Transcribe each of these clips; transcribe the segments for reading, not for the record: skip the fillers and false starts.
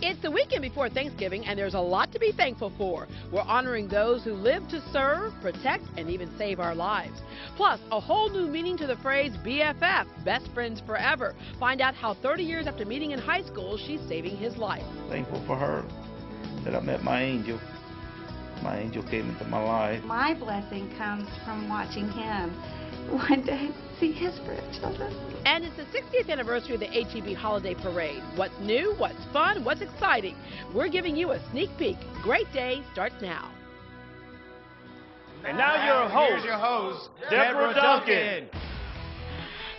It's the weekend before Thanksgiving, and there's a lot to be thankful for. We're honoring those who live to serve, protect, and even save our lives. Plus, a whole new meaning to the phrase BFF, best friends forever. Find out how 30 years after meeting in high school, she's saving his life. Thankful for her that I met my angel. My angel came into my life. My blessing comes from watching him one day see his grandchildren. And it's the 60th anniversary of the HEB Holiday Parade. What's new, what's fun, what's exciting? We're giving you a sneak peek. Great day starts now. And now here's your host, Deborah Duncan.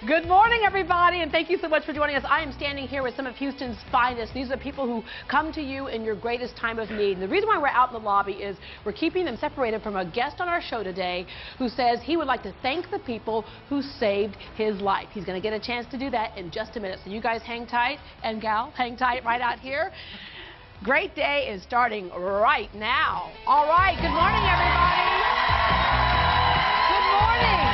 Good morning, everybody, and thank you so much for joining us. I am standing here with some of Houston's finest. These are people who come to you in your greatest time of need. And the reason why we're out in the lobby is we're keeping them separated from a guest on our show today who says he would like to thank the people who saved his life. He's going to get a chance to do that in just a minute. So you guys hang tight, and gal, hang tight right out here. Great day is starting right now. All right, good morning, everybody. Good morning.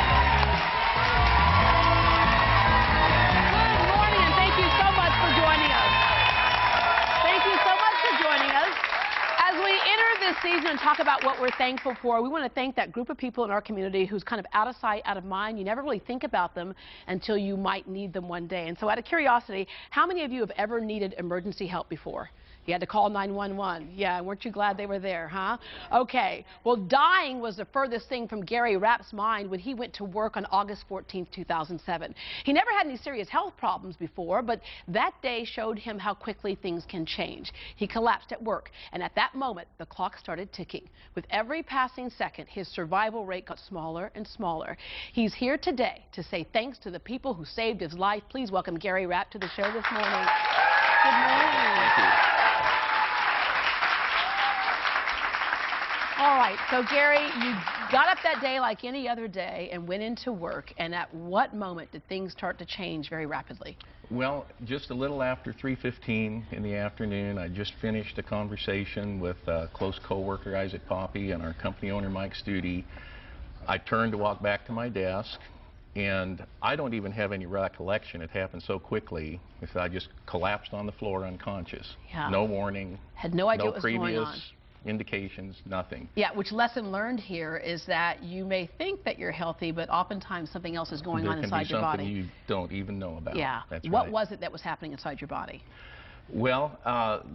This season and talk about what we're thankful for. We want to thank that group of people in our community who's kind of out of sight, out of mind. You never really think about them until you might need them one day. And so out of curiosity, how many of you have ever needed emergency help before? You had to call 911. Yeah, weren't you glad they were there, huh? Okay. Well, dying was the furthest thing from Gary Rapp's mind when he went to work on August 14th, 2007. He never had any serious health problems before, but that day showed him how quickly things can change. He collapsed at work, and at that moment, the clock started ticking. With every passing second, his survival rate got smaller and smaller. He's here today to say thanks to the people who saved his life. Please welcome Gary Rapp to the show this morning. Good morning. Thank you. All right, so Gary, you got up that day like any other day and went into work, and at what moment did things start to change very rapidly? Well, just a little after 3:15 in the afternoon, I just finished a conversation with close co-worker Isaac Poppy and our company owner Mike Studi. I turned to walk back to my desk, and I don't even have any recollection. It happened so quickly. I just collapsed on the floor unconscious. Yeah. No warning. Had no idea no what was previous going on. Indications, nothing. Yeah, which lesson learned here is that you may think that you're healthy, but oftentimes something else is going on inside your body. There can be something you don't even know about. Yeah. That's what right. was it that was happening inside your body? Well,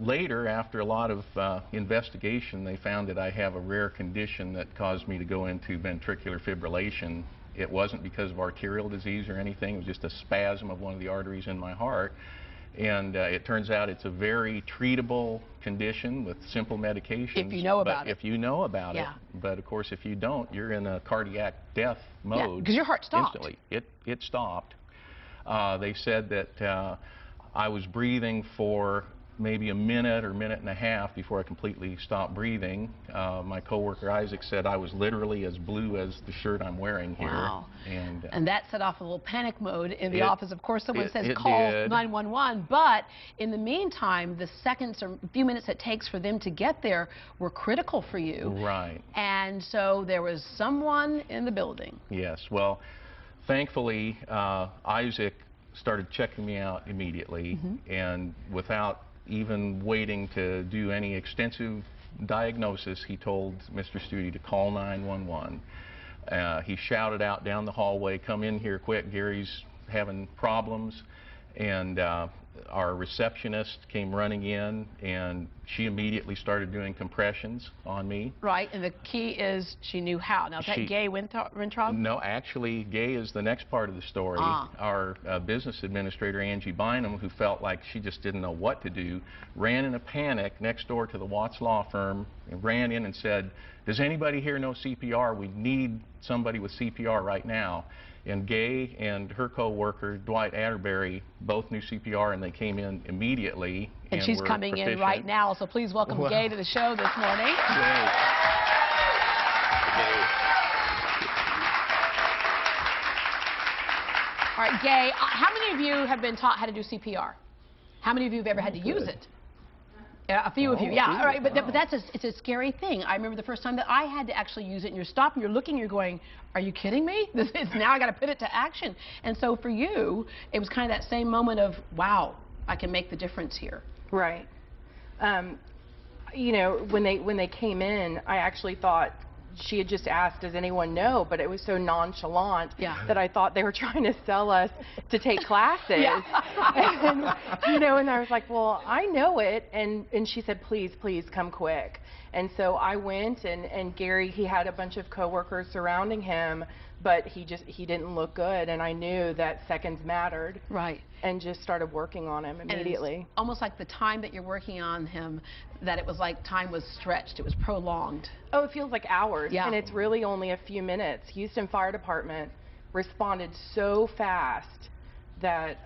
later, after a lot of investigation, they found that I have a rare condition that caused me to go into ventricular fibrillation. It wasn't because of arterial disease or anything. It was just a spasm of one of the arteries in my heart. And it turns out it's a very treatable condition with simple medications. If you know about it. If you know about Yeah. it. But of course, if you don't, you're in a cardiac death mode. Yeah, because your heart stopped. Instantly. It stopped. They said that I was breathing for maybe a minute or minute and a half before I completely stopped breathing. My coworker Isaac said I was literally as blue as the shirt I'm wearing here. Wow. And that set off a little panic mode in the office. Of course, someone says it call did. 911, but in the meantime, the seconds or few minutes it takes for them to get there were critical for you. Right. And so there was someone in the building. Yes. Well, thankfully, Isaac started checking me out immediately, and without even waiting to do any extensive diagnosis, he told Mr. Studi to call 911. He shouted out down the hallway, "Come in here quick, Gary's having problems." And our receptionist came running in, and she immediately started doing compressions on me. Right, and the key is she knew how. Now, is that Gay Wintraub? No, actually, Gay is the next part of the story. Our business administrator, Angie Bynum, who felt like she just didn't know what to do, ran in a panic next door to the Watts Law Firm, and ran in and said, "Does anybody here know CPR? We need somebody with CPR right now." And Gay and her co-worker, Dwight Atterbury, both knew CPR, and they came in immediately. And she's were coming proficient. in right now, so please welcome Gay to the show this morning. Great. All right, Gay, how many of you have been taught how to do CPR? How many of you have ever had to use it? Yeah, a few of you, yeah. All right, but it's a scary thing. I remember the first time that I had to actually use it, and you're stopping, you're looking, you're going, are you kidding me? Now I got to put it to action. And so for you, it was kind of that same moment of, wow, I can make the difference here. Right. You know, when they came in, I actually thought she had just asked, does anyone know? But it was so nonchalant that I thought they were trying to sell us to take classes. And, you know, and I was like, well, I know it. And she said, please, please come quick. And so I went, and Gary, he had a bunch of coworkers surrounding him, but he didn't look good. And I knew that seconds mattered. Right. And just started working on him immediately. And it's almost like the time that you're working on him, that it was like time was stretched, it was prolonged. Oh, it feels like hours. Yeah. And it's really only a few minutes. Houston Fire Department responded so fast that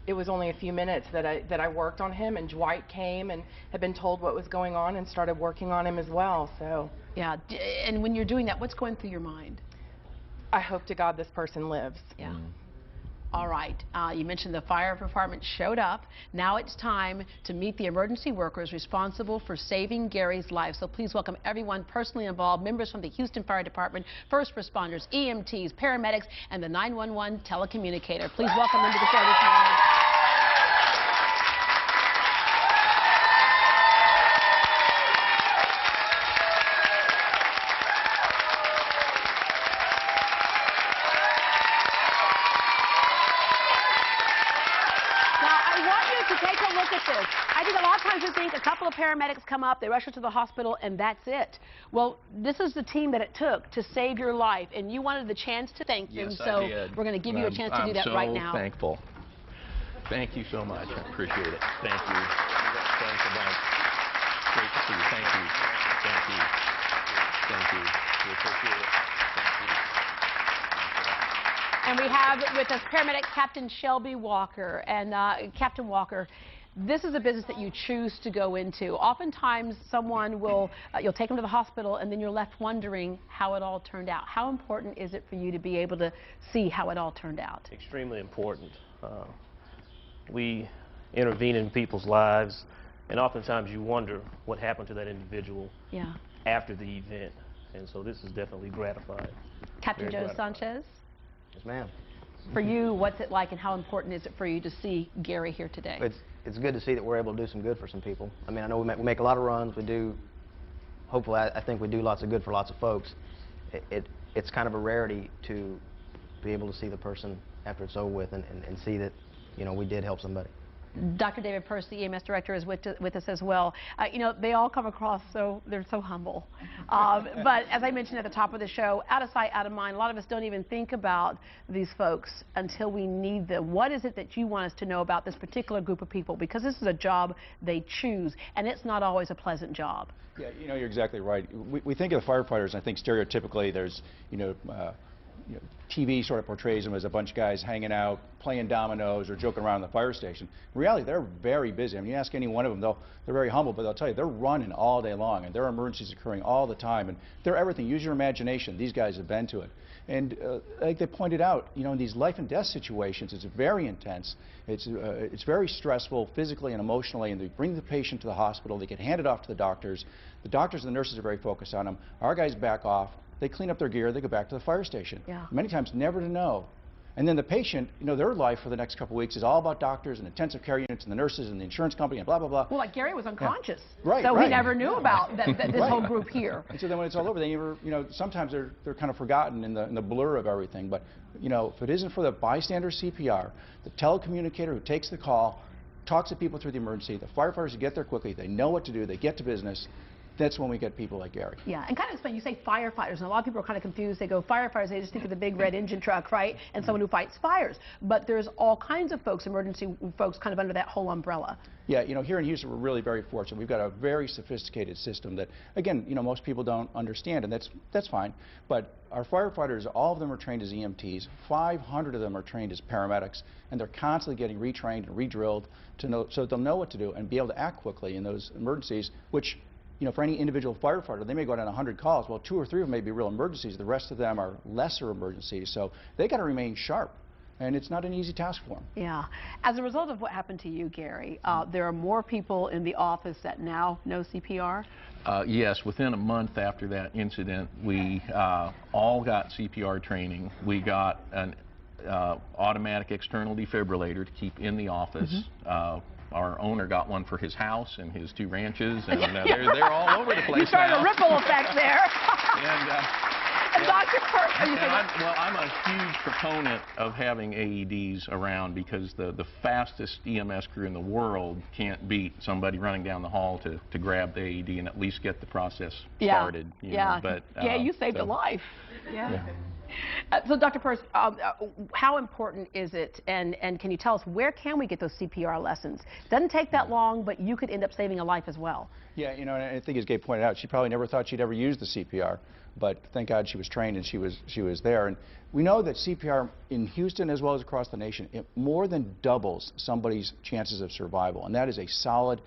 it was only a few minutes that I worked on him, and Dwight came and had been told what was going on and started working on him as well. So yeah, and when you're doing that, what's going through your mind? I hope to God this person lives. Yeah. All right. You mentioned the fire department showed up. Now it's time to meet the emergency workers responsible for saving Gary's life. So please welcome everyone personally involved, members from the Houston Fire Department, first responders, EMTs, paramedics, and the 911 telecommunicator. Please welcome them to the show this morning. Take a look at this. I think a lot of times we think a couple of paramedics come up, they rush us to the hospital, and that's it. Well, this is the team that it took to save your life, and you wanted the chance to thank them, so we're going to give you a chance to do that right now. I'm so thankful. Thank you so much. I appreciate it. Thank you. Thanks a bunch. Great to see you. Thank you. Thank you. Thank you. We appreciate it. Thank you. And we have with us paramedic Captain Shelby Walker. And Captain Walker, this is a business that you choose to go into. Oftentimes someone will, you'll take them to the hospital and then you're left wondering how it all turned out. How important is it for you to be able to see how it all turned out? Extremely important. We intervene in people's lives, and oftentimes you wonder what happened to that individual after the event. And so this is definitely gratifying. Captain Joe Sanchez? Yes, ma'am. For you, what's it like and how important is it for you to see Gary here today? It's good to see that we're able to do some good for some people. I mean, I know we make a lot of runs. We do, hopefully, I think we do lots of good for lots of folks. It's kind of a rarity to be able to see the person after it's over with and see that, you know, we did help somebody. Dr. David Purse, the EMS director, is with us as well. You know, they all come across they're so humble. But as I mentioned at the top of the show, out of sight, out of mind, a lot of us don't even think about these folks until we need them. What is it that you want us to know about this particular group of people? Because this is a job they choose, and it's not always a pleasant job. Yeah, you know, you're exactly right. We think of the firefighters, and I think stereotypically there's, TV sort of portrays them as a bunch of guys hanging out, playing dominoes, or joking around in the fire station. In reality, they're very busy. I mean, you ask any one of them, they're very humble, but they'll tell you they're running all day long, and there are emergencies occurring all the time, and they're everything. Use your imagination. These guys have been to it. And like they pointed out, you know, in these life and death situations, it's very intense. It's very stressful physically and emotionally, and they bring the patient to the hospital. They get handed off to the doctors. The doctors and the nurses are very focused on them. Our guys back off. They clean up their gear, they go back to the fire station. Yeah. Many times never to know. And then the patient, you know, their life for the next couple of weeks is all about doctors and intensive care units and the nurses and the insurance company and blah, blah, blah. Well, like Gary was unconscious. Yeah. Right, so right. he never knew about this whole group here. And so then when it's all over, they never, you know, sometimes they're kind of forgotten in the blur of everything. But, you know, if it isn't for the bystander CPR, the telecommunicator who takes the call, talks to people through the emergency, the firefighters who get there quickly, they know what to do, they get to business, that's when we get people like Gary. Yeah, and kind of explain, you say firefighters, and a lot of people are kind of confused. They go firefighters, they just think of the big red engine truck, right, and someone who fights fires. But there's all kinds of folks, emergency folks, kind of under that whole umbrella. Yeah, you know, here in Houston, we're really very fortunate. We've got a very sophisticated system that, again, you know, most people don't understand, and that's fine. But our firefighters, all of them are trained as EMTs. 500 of them are trained as paramedics, and they're constantly getting retrained and re-drilled to know, so they'll know what to do and be able to act quickly in those emergencies, which, you know, for any individual firefighter, they may go out on 100 calls. Well, 2 or 3 of them may be real emergencies. The rest of them are lesser emergencies. So they got to remain sharp, and it's not an easy task for them. Yeah. As a result of what happened to you, Gary, there are more people in the office that now know CPR? Yes, within a month after that incident, we all got CPR training. We got an automatic external defibrillator to keep in the office. our owner got one for his house and his 2 ranches, and they're all over the place. You started now. a ripple effect there. And Dr. I'm a huge proponent of having AEDs around because the fastest EMS crew in the world can't beat somebody running down the hall to grab the AED and at least get the process started. You know, but, you saved a life. Yeah. So, Dr. Peirce, how important is it, and can you tell us where can we get those CPR lessons? It doesn't take that long, but you could end up saving a life as well. Yeah, you know, and I think as Gabe pointed out, she probably never thought she'd ever use the CPR, but thank God she was trained and she was there. And we know that CPR in Houston as well as across the nation, it more than doubles somebody's chances of survival, and that is a solid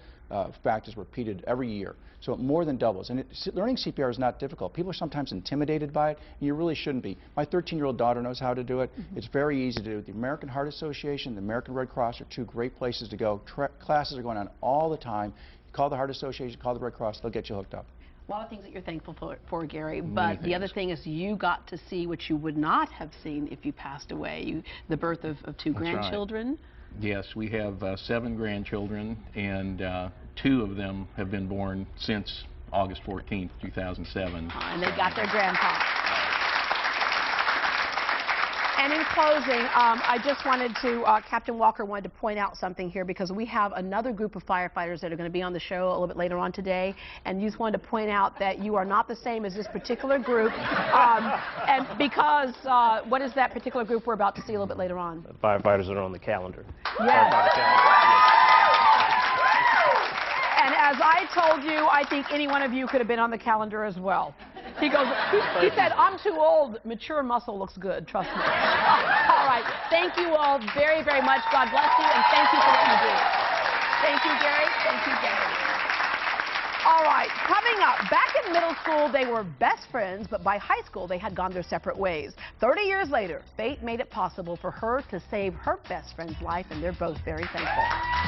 fact that's repeated every year. So it more than doubles. And learning CPR is not difficult. People are sometimes intimidated by it, and you really shouldn't be. My 13-year-old daughter knows how to do it. It's very easy to do. The American Heart Association, the American Red Cross are 2 great places to go. Classes are going on all the time. You call the Heart Association, call the Red Cross, they'll get you hooked up. A lot of things that you're thankful for Gary, but the other thing is you got to see what you would not have seen if you passed away, the birth of 2 grandchildren. Right. Yes, we have 7 grandchildren, and 2 of them have been born since August 14th, 2007. And they got their grandpa. And in closing, I just wanted to, Captain Walker wanted to point out something here because we have another group of firefighters that are going to be on the show a little bit later on today, and you just wanted to point out that you are not the same as this particular group, and because, what is that particular group we're about to see a little bit later on? The firefighters that are on the calendar. Yes. And as I told you, I think any one of you could have been on the calendar as well. He goes, he said, I'm too old. Mature muscle looks good, trust me. All right. Thank you all very, very much. God bless you, and thank you for what you do. Thank you, Gary. Thank you, Gary. All right. Coming up, back in middle school, they were best friends, but by high school, they had gone their separate ways. 30 years later, fate made it possible for her to save her best friend's life, and they're both very thankful.